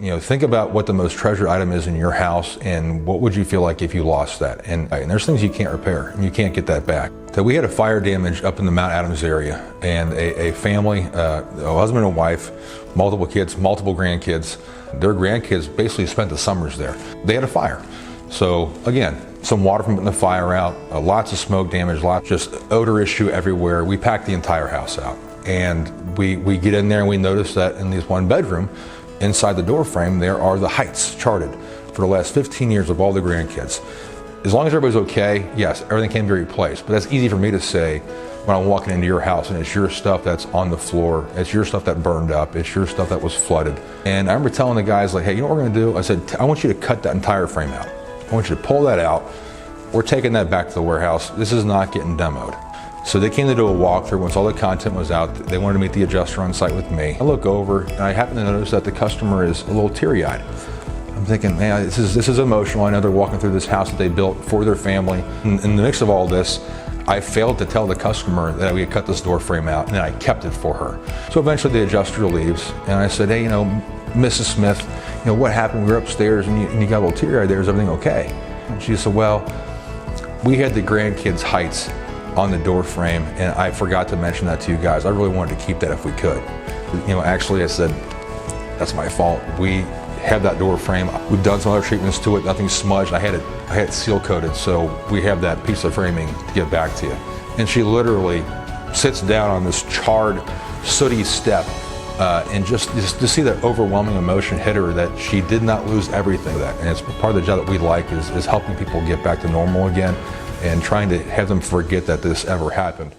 Think about what the most treasured item is in your house and what would you feel like if you lost that. And there's things you can't repair and you can't get that back. So we had a fire damage up in the Mount Adams area, and a family, a husband and wife, multiple kids, multiple grandkids. Their grandkids basically spent the summers there. They had a fire. So again, some water from putting the fire out, lots of smoke damage, just odor issue everywhere. We packed the entire house out. And we get in there and we notice that in this one bedroom, inside the door frame, there are the heights charted for the last 15 years of all the grandkids. As long as everybody's okay, yes, everything can be replaced. But that's easy for me to say when I'm walking into your house and it's your stuff that's on the floor, it's your stuff that burned up, it's your stuff that was flooded. And I remember telling the guys, like, hey, you know what we're gonna do? I said, I want you to cut that entire frame out. I want you to pull that out. We're taking that back to the warehouse. This is not getting demoed. So they came to do a walkthrough. Once all the content was out, they wanted to meet the adjuster on site with me. I look over and I happen to notice that the customer is a little teary-eyed. I'm thinking, man, this is emotional. I know they're walking through this house that they built for their family. In the mix of all this, I failed to tell the customer that we had cut this door frame out, and I kept it for her. So eventually the adjuster leaves, and I said, hey, Mrs. Smith, what happened? We were upstairs and you got a little teary-eyed there. Is everything okay? And she said, well, we had the grandkids' heights on the door frame, and I forgot to mention that to you guys. I really wanted to keep that if we could. Actually, I said, that's my fault. We have that door frame. We've done some other treatments to it. Nothing smudged. I had it seal coated, so we have that piece of framing to get back to you. And she literally sits down on this charred, sooty step, and just to see that overwhelming emotion hit her that she did not lose everything. And it's part of the job that we like is helping people get back to normal again and trying to have them forget that this ever happened.